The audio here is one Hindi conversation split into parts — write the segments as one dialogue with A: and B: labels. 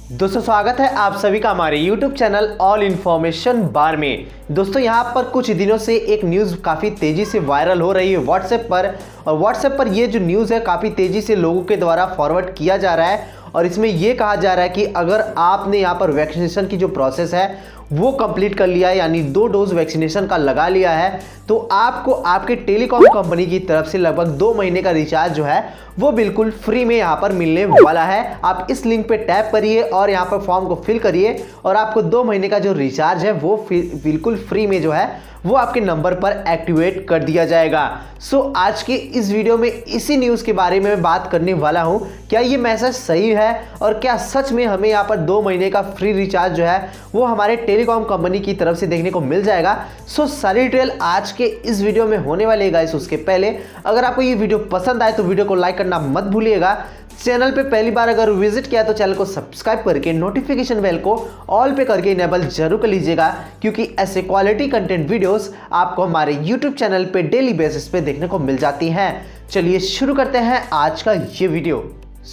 A: दोस्तों स्वागत है आप सभी का हमारे YouTube चैनल ऑल इन्फॉर्मेशन बार में। दोस्तों यहाँ पर कुछ दिनों से एक न्यूज़ काफ़ी तेज़ी से वायरल हो रही है व्हाट्सएप पर, और व्हाट्सएप पर ये जो न्यूज़ है काफ़ी तेज़ी से लोगों के द्वारा फॉरवर्ड किया जा रहा है। और इसमें ये कहा जा रहा है कि अगर आपने यहाँ पर वैक्सीनेशन की जो प्रोसेस है वो कंप्लीट कर लिया है, यानी 2 डोज वैक्सीनेशन का लगा लिया है, तो आपको आपके टेलीकॉम कंपनी की तरफ से लगभग 2 महीने का रिचार्ज जो है वो बिल्कुल फ्री में यहाँ पर मिलने वाला है। आप इस लिंक पे टैप करिए और यहाँ पर फॉर्म को फिल करिए और आपको 2 महीने का जो रिचार्ज है वो बिल्कुल फ्री में जो है वो आपके नंबर पर एक्टिवेट कर दिया जाएगा। सो आज के इस वीडियो में इसी न्यूज़ के बारे में मैं बात करने वाला हूं। क्या ये मैसेज सही है और क्या सच में हमें यहाँ पर 2 महीने का फ्री रिचार्ज जो है वो हमारे टेलीकॉम कंपनी की तरफ से देखने को मिल जाएगा। सो सारी डिटेल आज के इस वीडियो में होने वाली है गाइस। उसके पहले अगर आपको ये वीडियो पसंद आए तो वीडियो को लाइक करना मत भूलिएगा। चैनल पे पहली बार अगर विजिट किया तो चैनल को सब्सक्राइब करके नोटिफिकेशन बेल को ऑल पे करके इनेबल जरूर कर लीजिएगा, क्योंकि ऐसे क्वालिटी कंटेंट वीडियोस आपको हमारे यूट्यूब चैनल पे डेली बेसिस पे देखने को मिल जाती हैं। चलिए शुरू करते हैं आज का ये वीडियो।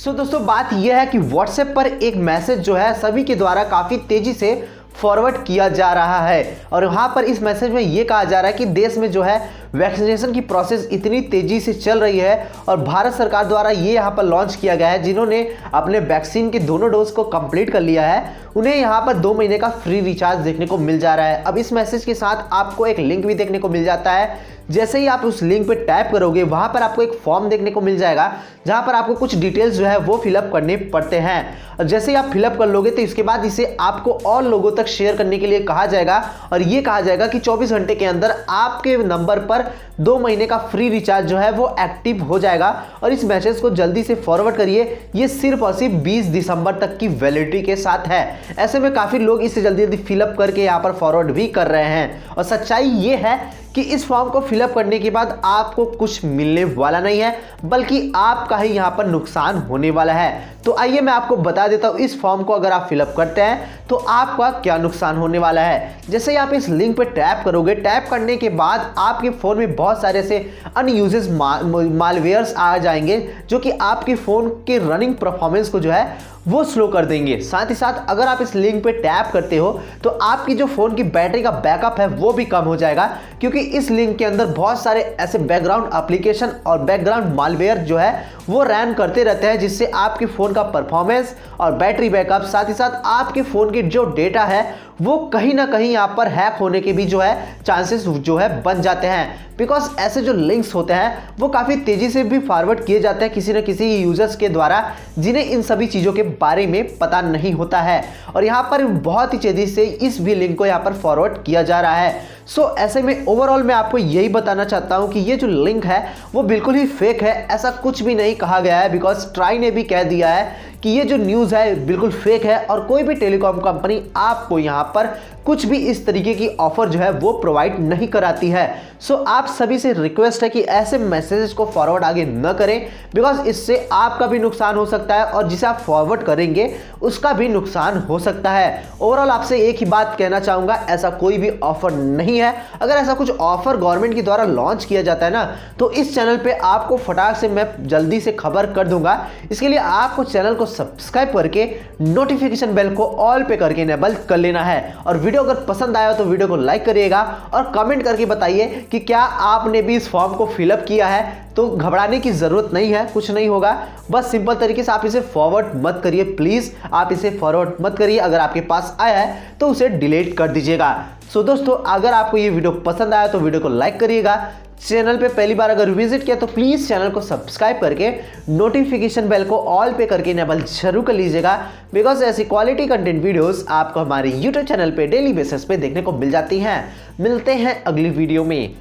A: दोस्तों बात यह है कि व्हाट्सएप पर एक मैसेज जो है सभी के द्वारा काफ़ी तेज़ी से फॉरवर्ड किया जा रहा है, और वहाँ पर इस मैसेज में ये कहा जा रहा है कि देश में जो है वैक्सीनेशन की प्रोसेस इतनी तेज़ी से चल रही है और भारत सरकार द्वारा ये यहाँ पर लॉन्च किया गया है। जिन्होंने अपने वैक्सीन के दोनों डोज को कंप्लीट कर लिया है उन्हें यहाँ पर 2 महीने का फ्री रिचार्ज देखने को मिल जा रहा है। अब इस मैसेज के साथ आपको एक लिंक भी देखने को मिल जाता है। जैसे ही आप उस लिंक पे टैप करोगे वहाँ पर आपको एक फॉर्म देखने को मिल जाएगा जहाँ पर आपको कुछ डिटेल्स जो है वो फिलअप करने पड़ते हैं। और जैसे ही आप फिलअप कर लोगे तो इसके बाद इसे आपको और लोगों तक शेयर करने के लिए कहा जाएगा, और ये कहा जाएगा कि 24 घंटे के अंदर आपके नंबर पर 2 महीने का फ्री रिचार्ज जो है वो एक्टिव हो जाएगा। और इस मैसेज को जल्दी से फॉरवर्ड करिए, ये सिर्फ और सिर्फ 20 दिसंबर तक की वैलिडिटी के साथ है। ऐसे में काफ़ी लोग इसे जल्दी जल्दी फिलअप करके यहाँ पर फॉरवर्ड भी कर रहे हैं। और सच्चाई ये है कि इस फॉर्म को फिलअप करने के बाद आपको कुछ मिलने वाला नहीं है, बल्कि आपका ही यहाँ पर नुकसान होने वाला है। तो आइए मैं आपको बता देता हूँ इस फॉर्म को अगर आप फिलअप करते हैं तो आपका क्या नुकसान होने वाला है। जैसे ही आप इस लिंक पे टैप करोगे, टैप करने के बाद आपके फ़ोन में बहुत सारे ऐसे अनयूजेस मालवेयर्स आ जाएंगे जो कि आपके फ़ोन के रनिंग परफॉर्मेंस को जो है वो स्लो कर देंगे। साथ ही साथ अगर आप इस लिंक पे टैप करते हो तो आपकी जो फ़ोन की बैटरी का बैकअप है वो भी कम हो जाएगा, क्योंकि इस लिंक के अंदर बहुत सारे ऐसे बैकग्राउंड एप्लीकेशन और बैकग्राउंड मालवेयर जो है वो रन करते रहते हैं, जिससे आपके फ़ोन का परफॉर्मेंस और बैटरी बैकअप, साथ ही साथ आपके फ़ोन के जो डेटा है वो कहीं ना कहीं यहाँ पर हैक होने के भी जो है चांसेस जो है बन जाते हैं। बिकॉज ऐसे जो लिंक्स होते हैं वो काफ़ी तेज़ी से भी फॉरवर्ड किए जाते हैं किसी न किसी यूजर्स के द्वारा, जिन्हें इन सभी चीज़ों के बारे में पता नहीं होता है। और यहाँ पर बहुत ही तेज़ी से इस भी लिंक को यहाँ पर फॉरवर्ड किया जा रहा है। ऐसे में ओवरऑल मैं आपको यही बताना चाहता हूँ कि ये जो लिंक है वो बिल्कुल ही फेक है, ऐसा कुछ भी नहीं कहा गया है। बिकॉज ट्राई ने भी कह दिया है कि ये जो न्यूज़ है बिल्कुल फेक है, और कोई भी टेलीकॉम कंपनी आपको यहाँ पर कुछ भी इस तरीके की ऑफर जो है वो प्रोवाइड नहीं कराती है। आप सभी से रिक्वेस्ट है कि ऐसे मैसेजेस को फॉरवर्ड आगे न करें, बिकॉज इससे आपका भी नुकसान हो सकता है और जिसे आप फॉरवर्ड करेंगे उसका भी नुकसान हो सकता है। ओवरऑल आपसे एक ही बात कहना चाहूँगा, ऐसा कोई भी ऑफर नहीं है। अगर ऐसा कुछ ऑफर गवर्नमेंट के द्वारा लॉन्च किया जाता है ना तो इस चैनल पे आपको फटाक से मैं जल्दी से खबर कर दूंगा। इसके लिए आपको चैनल को सब्सक्राइब करके नोटिफिकेशन बेल को ऑल पे करके इनेबल कर लेना है। और वीडियो अगर पसंद आया तो वीडियो को लाइक करिएगा और कमेंट करके बताइए कि क्या आपने भी इस फॉर्म को फिलअप किया है। तो घबराने की ज़रूरत नहीं है, कुछ नहीं होगा, बस सिंपल तरीके से आप इसे फॉरवर्ड मत करिए। प्लीज़ आप इसे फॉरवर्ड मत करिए, अगर आपके पास आया है तो उसे डिलीट कर दीजिएगा। दोस्तों अगर आपको ये वीडियो पसंद आया तो वीडियो को लाइक करिएगा। चैनल पे पहली बार अगर विजिट किया तो प्लीज़ चैनल को सब्सक्राइब करके नोटिफिकेशन बेल को ऑल पे करके इनेबल जरूर कर लीजिएगा, बिकॉज ऐसी क्वालिटी कंटेंट वीडियोस आपको हमारे यूट्यूब चैनल पे डेली बेसिस पे देखने को मिल जाती हैं। मिलते हैं अगली वीडियो में।